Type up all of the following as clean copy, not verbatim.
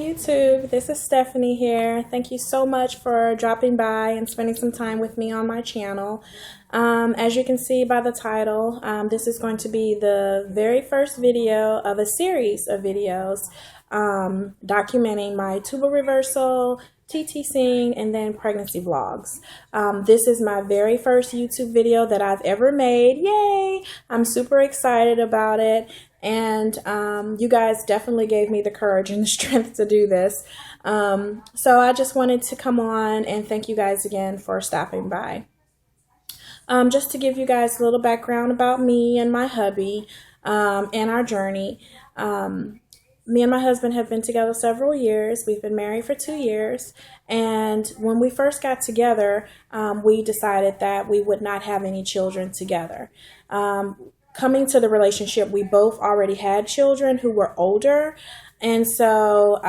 YouTube, this is Stephanie here. Thank you so much for dropping by and spending some time with me on my channel. As you can see by the title, this is going to be the very first video of a series of videos documenting my tubal reversal, TTCing, and then pregnancy vlogs. This is my very first YouTube video that I've ever made. Yay! I'm super excited about it. And you guys definitely gave me the courage and the strength to do this. So I just wanted to come on and thank you guys again for stopping by. Just to give you guys a little background about me and my hubby and our journey. Me and my husband have been together several years. We've been married for 2 years. And when we first got together, we decided that we would not have any children together. Coming to the relationship, we both already had children who were older. And so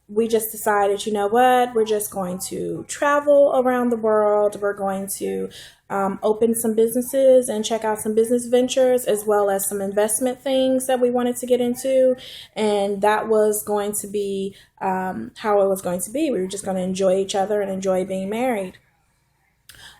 we just decided, you know what, we're just going to travel around the world. We're going to open some businesses and check out some business ventures, as well as some investment things that we wanted to get into. And that was going to be how it was going to be. We were just going to enjoy each other and enjoy being married.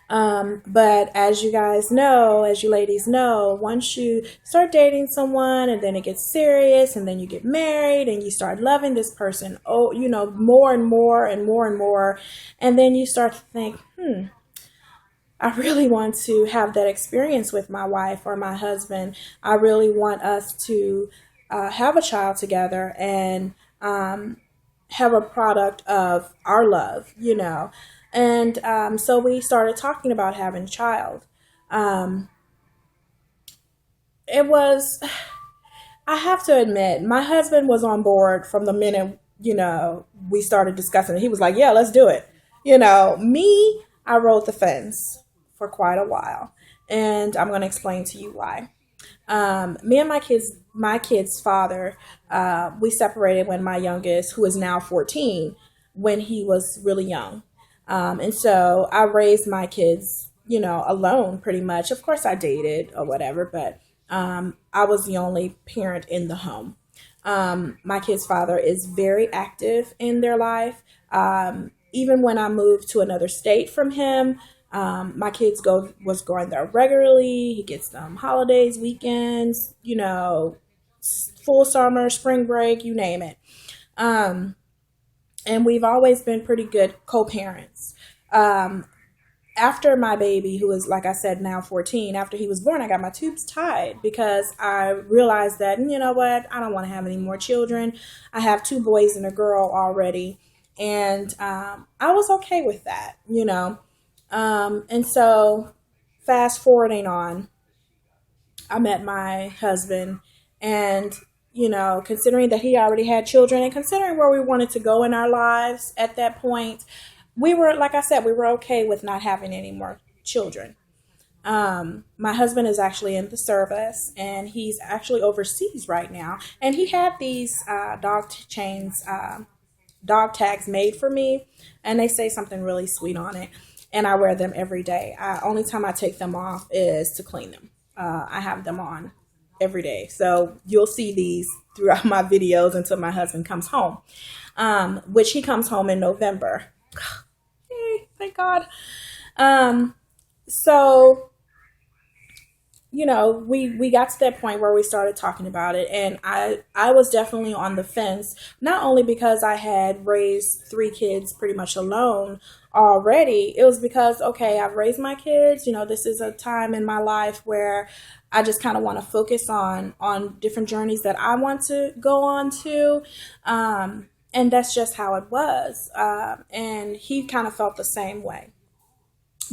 But as you guys know, as you ladies know, once you start dating someone and then it gets serious and then you get married and you start loving this person, more and more and more and more. And then you start to think, I really want to have that experience with my wife or my husband. I really want us to have a child together and have a product of our love, And so we started talking about having a child. I have to admit, my husband was on board from the minute, we started discussing it. He was like, yeah, let's do it. Me, I rode the fence for quite a while. And I'm going to explain to you why. Me and my kid's father, we separated when my youngest, who is now 14, when he was really young. And so I raised my kids, alone pretty much. Of course I dated or whatever, but I was the only parent in the home. My kid's father is very active in their life. Even when I moved to another state from him, my kids was going there regularly. He gets them holidays, weekends, full summer, spring break, you name it. And we've always been pretty good co-parents. After my baby, who is, like I said, now 14, after he was born, I got my tubes tied because I realized that, you know what, I don't want to have any more children. I have 2 boys and a girl already. And I was okay with that, And so fast forwarding on, I met my husband, and considering that he already had children and considering where we wanted to go in our lives at that point, we were, like I said, we were okay with not having any more children. My husband is actually in the service, and he's actually overseas right now. And he had these dog tags made for me, and they say something really sweet on it. And I wear them every day. Only time I take them off is to clean them. I have them on every day. So you'll see these throughout my videos until my husband comes home, which he comes home in November. Yay, thank God. So, we got to that point where we started talking about it, and I was definitely on the fence, not only because I had raised 3 kids pretty much alone already. It was because, okay, I've raised my kids, this is a time in my life where I just kind of want to focus on different journeys that I want to go on to. And that's just how it was. And he kind of felt the same way.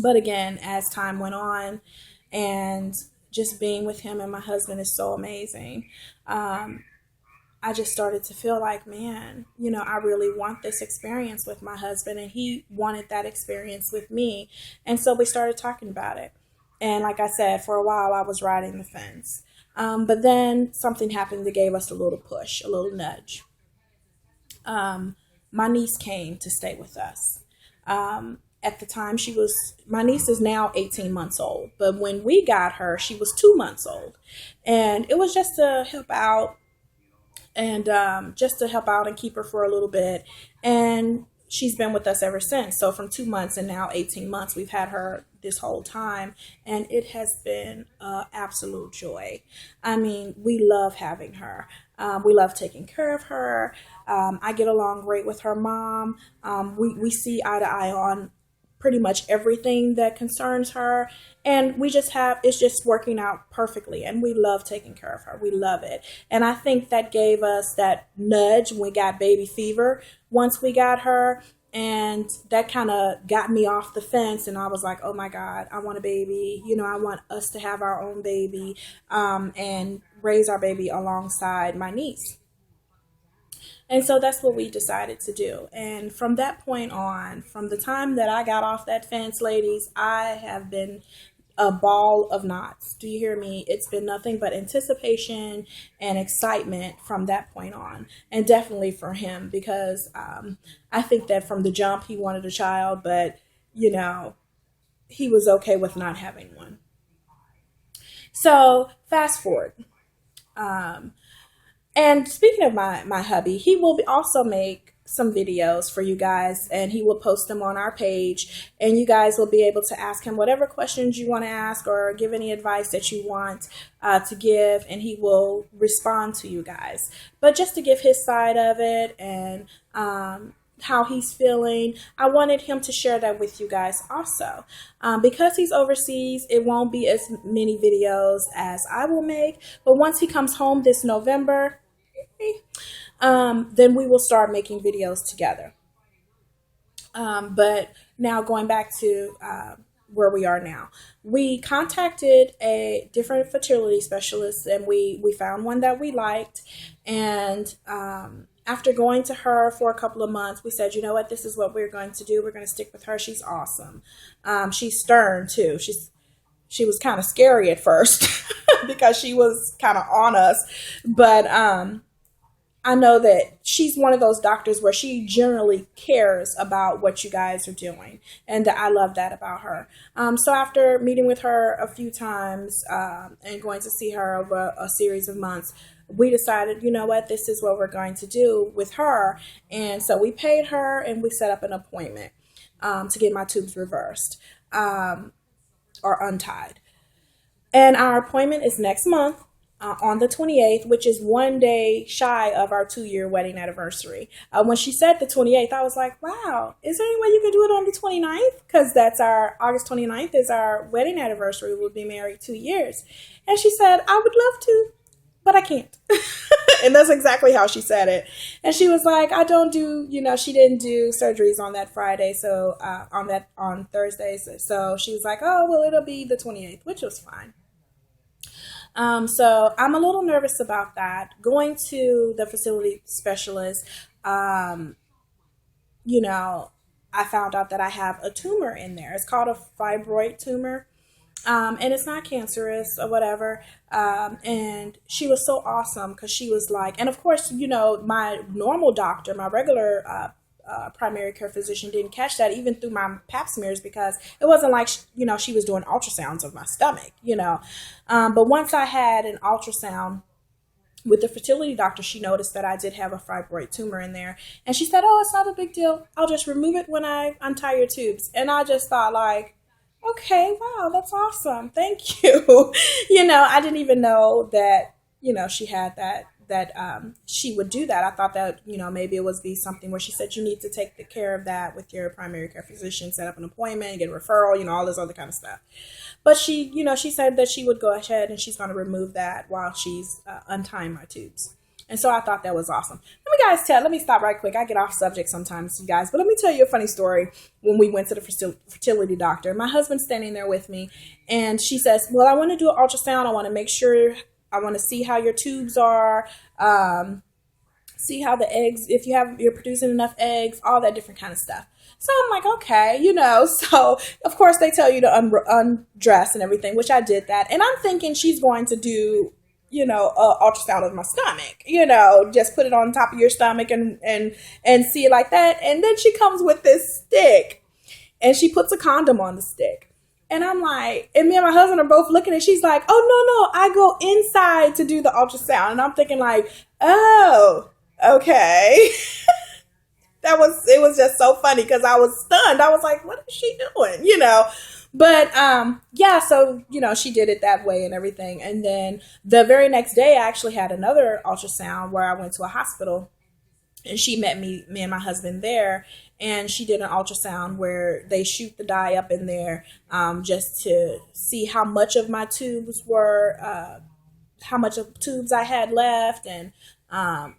But again, as time went on and just being with him and my husband is so amazing. I just started to feel like, man, I really want this experience with my husband, and he wanted that experience with me. And so we started talking about it. And like I said, for a while I was riding the fence. But then something happened that gave us a little push, a little nudge. My niece came to stay with us. At the time my niece is now 18 months old, but when we got her, she was 2 months old. And it was just to help out, and just to help out and keep her for a little bit. And she's been with us ever since. So from 2 months and now 18 months, we've had her this whole time, and it has been absolute joy. I mean, we love having her. We love taking care of her. I get along great with her mom. We see eye to eye on pretty much everything that concerns her, and it's just working out perfectly, and we love taking care of her. We love it. And I think that gave us that nudge when we got baby fever once we got her, and that kind of got me off the fence, and I was like, oh my God, I want a baby. I want us to have our own baby, and raise our baby alongside my niece. And so that's what we decided to do. And from that point on, from the time that I got off that fence, ladies, I have been a ball of knots. Do you hear me? It's been nothing but anticipation and excitement from that point on. And definitely for him, because I think that from the jump, he wanted a child, but, he was okay with not having one. So fast forward. And speaking of my hubby, he will also make some videos for you guys, and he will post them on our page, and you guys will be able to ask him whatever questions you want to ask or give any advice that you want to give, and he will respond to you guys. But just to give his side of it and how he's feeling, I wanted him to share that with you guys also. Because he's overseas, it won't be as many videos as I will make, but once he comes home this November, then we will start making videos together. But now going back to where we are now, we contacted a different fertility specialist, and we found one that we liked. And after going to her for a couple of months, we said, you know what, this is what we're going to do. We're going to stick with her. She's awesome. She's stern too. She was kind of scary at first because she was kind of on us, but I know that she's one of those doctors where she generally cares about what you guys are doing. And I love that about her. So after meeting with her a few times and going to see her over a series of months, we decided, you know what, this is what we're going to do with her. And so we paid her, and we set up an appointment to get my tubes reversed or untied. And our appointment is next month. On the 28th, which is one day shy of our 2-year wedding anniversary. When she said the 28th, I was like, wow, is there any way you can do it on the 29th? Because that's August 29th is our wedding anniversary. We'll be married 2 years. And she said, I would love to, but I can't. And that's exactly how she said it. And she was like, I don't do, she didn't do surgeries on that Friday. So on Thursdays. So she was like, oh, well, it'll be the 28th, which was fine. So I'm a little nervous about that. Going to the facility specialist, I found out that I have a tumor in there. It's called a fibroid tumor. And it's not cancerous or whatever. And she was so awesome because she was like, and of course, my normal doctor, my regular primary care physician didn't catch that even through my pap smears, because it wasn't like, she was doing ultrasounds of my stomach, but once I had an ultrasound with the fertility doctor, she noticed that I did have a fibroid tumor in there, and she said, oh, it's not a big deal. I'll just remove it when I untie your tubes. And I just thought like, okay, wow, that's awesome. Thank you. I didn't even know that, she had that she would do that. I thought that, maybe it would be something where she said, you need to take care of that with your primary care physician, set up an appointment, get a referral, all this other kind of stuff. But she said that she would go ahead and she's going to remove that while she's untying my tubes. And so I thought that was awesome. Let me stop right quick. I get off subject sometimes, you guys, but let me tell you a funny story. When we went to the fertility doctor, my husband's standing there with me, and she says, well, I want to do an ultrasound. I want to make sure, I want to see how your tubes are, see how the eggs, if you're producing enough eggs, all that different kind of stuff. So I'm like, okay, so of course they tell you to undress and everything, which I did that. And I'm thinking she's going to do, ultrasound of my stomach, just put it on top of your stomach and see it like that. And then she comes with this stick and she puts a condom on the stick. And I'm like, and me and my husband are both looking, and she's like, oh, no, I go inside to do the ultrasound. And I'm thinking like, Oh, okay. It was just so funny because I was stunned. I was like, what is she doing? But yeah, so she did it that way and everything. And then the very next day I actually had another ultrasound where I went to a hospital, and she met me and my husband there, and she did an ultrasound where they shoot the dye up in there, just to see how much of my tubes were, how much of tubes I had left, and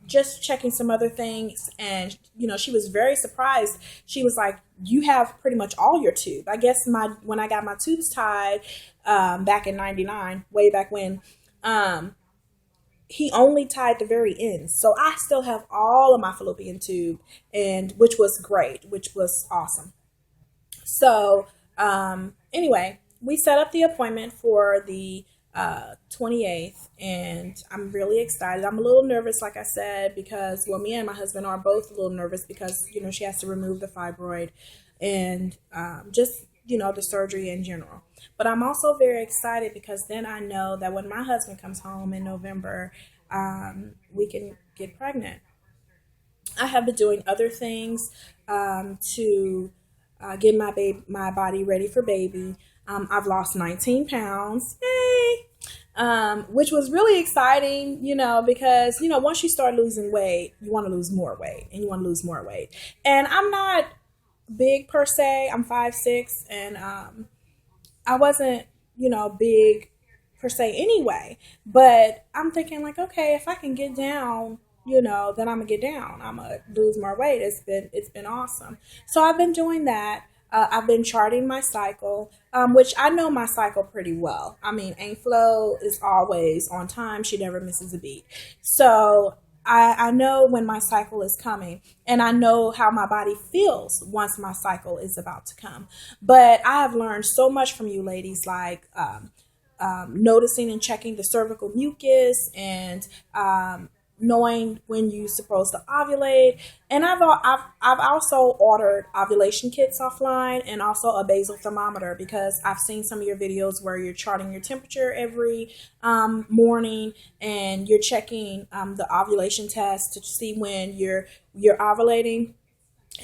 just checking some other things. And she was very surprised. She was like, "You have pretty much all your tube." I guess when I got my tubes tied, back in '99, way back when. He only tied the very end. So I still have all of my fallopian tube, and which was great, which was awesome. So anyway, we set up the appointment for the 28th, and I'm really excited. I'm a little nervous, like I said, because, well, me and my husband are both a little nervous because, she has to remove the fibroid, and just, the surgery in general. But I'm also very excited because then I know that when my husband comes home in November, we can get pregnant. I have been doing other things to get my body ready for baby. I've lost 19 pounds, yay! Which was really exciting, because once you start losing weight, you want to lose more weight, and you want to lose more weight. And I'm not big per se. I'm 5'6", and I wasn't, big per se anyway. But I'm thinking like, okay, if I can get down, then I'm gonna get down. I'm gonna lose more weight. It's been awesome. So I've been doing that. I've been charting my cycle, which I know my cycle pretty well. I mean, Aunt Flo is always on time. She never misses a beat. So I know when my cycle is coming, and I know how my body feels once my cycle is about to come. But I have learned so much from you ladies, like noticing and checking the cervical mucus, and knowing when you're supposed to ovulate. And I've also ordered ovulation kits offline, and also a basal thermometer, because I've seen some of your videos where you're charting your temperature every morning, and you're checking the ovulation test to see when you're ovulating.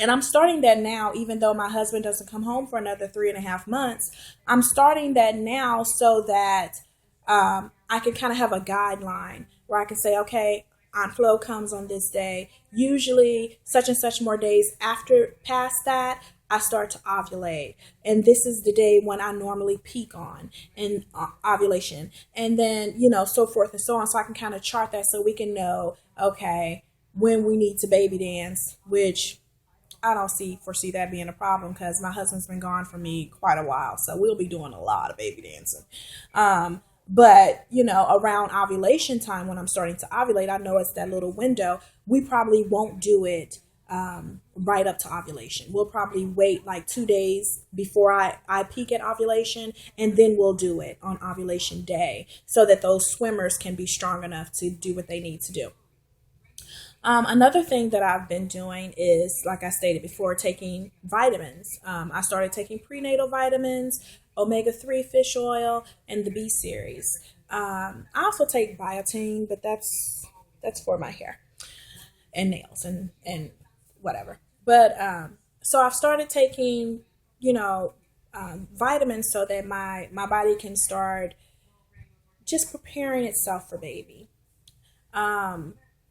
And I'm starting that now, even though my husband doesn't come home for another 3.5 months. I'm starting that now so that I can kind of have a guideline where I can say, okay, Aunt Flo comes on this day. Usually, such and such more days after past that, I start to ovulate. And this is the day when I normally peak on in ovulation. And then, so forth and so on. So I can kind of chart that so we can know, okay, when we need to baby dance, which I don't foresee that being a problem because my husband's been gone from me quite a while. So we'll be doing a lot of baby dancing. But, around ovulation time, when I'm starting to ovulate, I know it's that little window. We probably won't do it right up to ovulation. We'll probably wait like 2 days before I peak at ovulation, and then we'll do it on ovulation day so that those swimmers can be strong enough to do what they need to do. Another thing that I've been doing is, like I stated before, taking vitamins. I started taking prenatal vitamins, omega-3 fish oil, and the B series. I also take biotin, but that's for my hair and nails and whatever. But so I've started taking, vitamins so that my body can start just preparing itself for baby.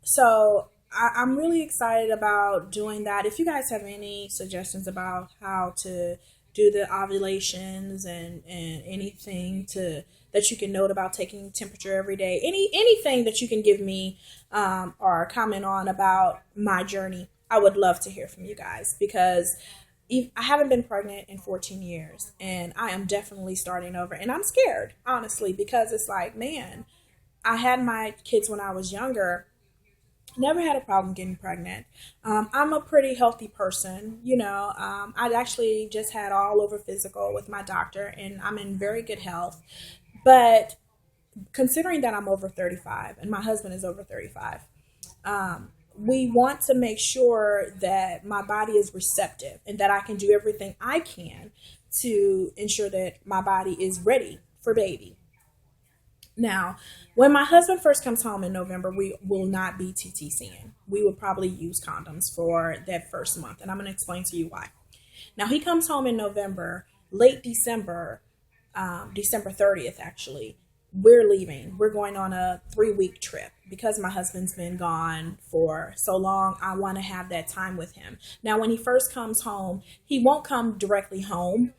So I'm really excited about doing that. If you guys have any suggestions about how to do the ovulations, and anything that you can note about taking temperature every day, anything that you can give me or comment on about my journey, I would love to hear from you guys, because I haven't been pregnant in 14 years, and I am definitely starting over, and I'm scared, honestly, because it's like, man, I had my kids when I was younger. Never had a problem getting pregnant. I'm a pretty healthy person, I actually just had all over physical with my doctor, and I'm in very good health. But considering that I'm over 35 and my husband is over 35, we want to make sure that my body is receptive and that I can do everything I can to ensure that my body is ready for baby. Now, when my husband first comes home in November, we will not be TTCing. We will probably use condoms for that first month, and I'm going to explain to you why. Now, he comes home in November, late December, December 30th, actually. We're leaving. We're going on a 3-week trip because my husband's been gone for so long. I want to have that time with him. Now, when he first comes home, he won't come directly home.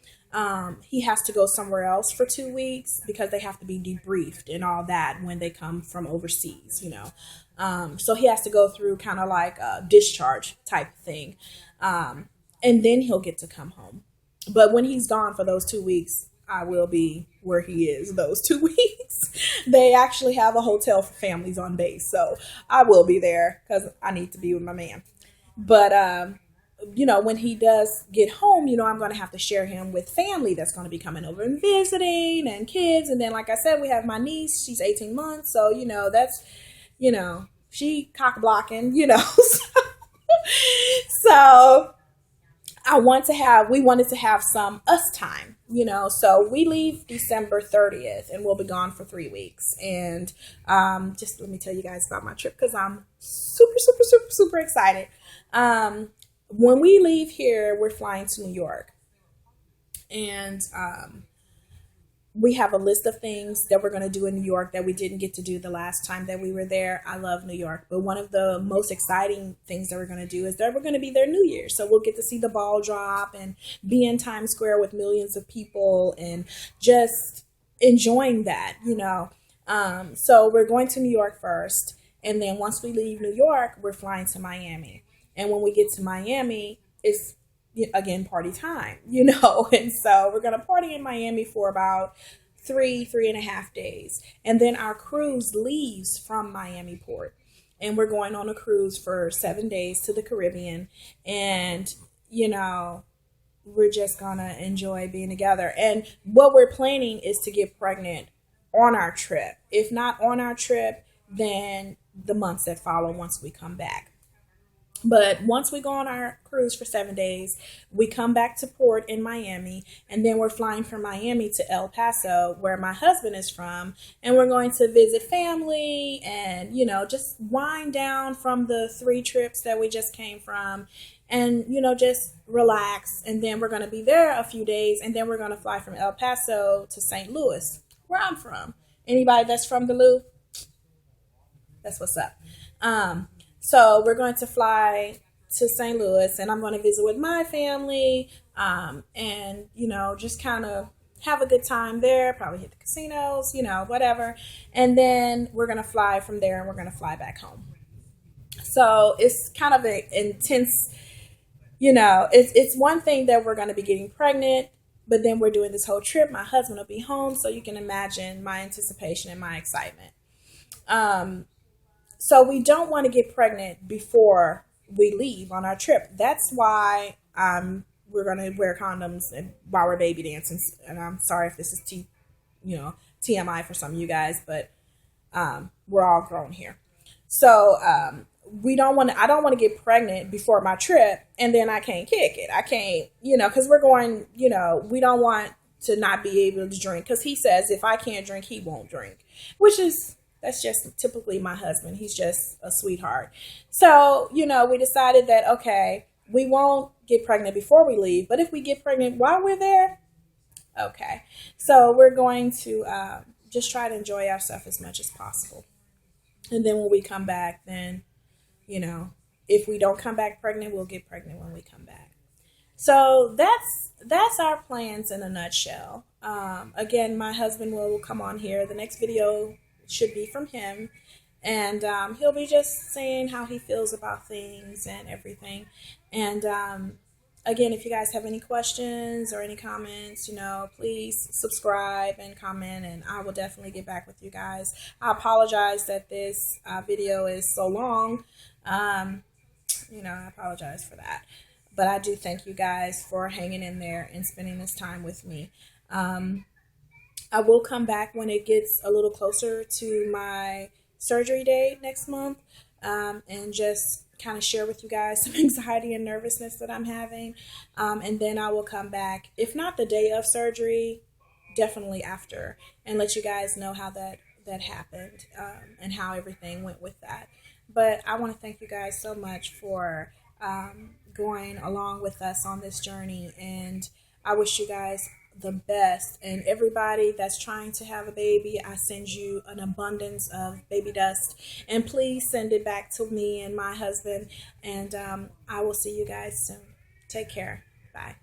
He has to go somewhere else for 2 weeks because they have to be debriefed and all that when they come from overseas, you know. So he has to go through kind of like a discharge type thing. And then he'll get to come home. But when he's gone for those 2 weeks, I will be where he is those 2 weeks. They actually have a hotel for families on base. So I will be there because I need to be with my man. But, you know, when he does get home, you know, I'm going to have to share him with family that's going to be coming over and visiting and kids. And then, like I said, we have my niece. She's 18 months. So, you know, that's, you know, she cock blocking, you know. So we wanted to have some us time, you know, so we leave December 30th and we'll be gone for 3 weeks. And just let me tell you guys about my trip because I'm super, super, super, super excited. When we leave here, we're flying to New York. And we have a list of things that we're going to do in New York that we didn't get to do the last time that we were there. I love New York, but one of the most exciting things that we're going to do is that we're going to be there New Year's. So we'll get to see the ball drop and be in Times Square with millions of people and just enjoying that, you know. So we're going to New York first. And then once we leave New York, we're flying to Miami. And when we get to Miami, it's again party time, you know. And so we're gonna party in Miami for about 3.5 days, and then our cruise leaves from Miami port, and we're going on a cruise for 7 days to the Caribbean. And you know, we're just gonna enjoy being together. And what we're planning is to get pregnant on our trip. If not on our trip, then the months that follow once we come back. But once we go on our cruise for 7 days, we come back to port in Miami, and then we're flying from Miami to El Paso, where my husband is from, and we're going to visit family and, you know, just wind down from the 3 trips that we just came from and, you know, just relax. And then we're going to be there a few days, and then we're going to fly from El Paso to St. Louis, where I'm from. Anybody that's from the Lou? That's what's up. So we're going to fly to St. Louis, and I'm going to visit with my family, and, you know, just kind of have a good time there, probably hit the casinos, you know, whatever. And then we're going to fly from there, and we're going to fly back home. So it's kind of an intense, you know, it's one thing that we're going to be getting pregnant, but then we're doing this whole trip. My husband will be home, so you can imagine my anticipation and my excitement. So we don't want to get pregnant before we leave on our trip. That's why we're going to wear condoms while we're baby dancing. And I'm sorry if this is TMI for some of you guys, but we're all grown here. So I don't want to get pregnant before my trip, and then I can't kick it. I can't, you know, because we're going, you know, we don't want to not be able to drink, because he says if I can't drink, he won't drink, that's just typically my husband. He's just a sweetheart. So, you know, we decided that, okay, we won't get pregnant before we leave, but if we get pregnant while we're there, okay. So we're going to just try to enjoy ourselves as much as possible. And then when we come back, then, you know, if we don't come back pregnant, we'll get pregnant when we come back. So that's our plans in a nutshell. Again, my husband will come on here. The next video should be from him, and he'll be just saying how he feels about things and everything. And again, if you guys have any questions or any comments, you know, please subscribe and comment, and I will definitely get back with you guys. I apologize that this video is so long. You know, I apologize for that, but I do thank you guys for hanging in there and spending this time with me. I will come back when it gets a little closer to my surgery date next month, and just kind of share with you guys some anxiety and nervousness that I'm having. And then I will come back, if not the day of surgery, definitely after, and let you guys know how that that happened, and how everything went with that. But I want to thank you guys so much for going along with us on this journey, and I wish you guys the best. And everybody that's trying to have a baby, I send you an abundance of baby dust, and please send it back to me and my husband. And I will see you guys soon. Take care. Bye.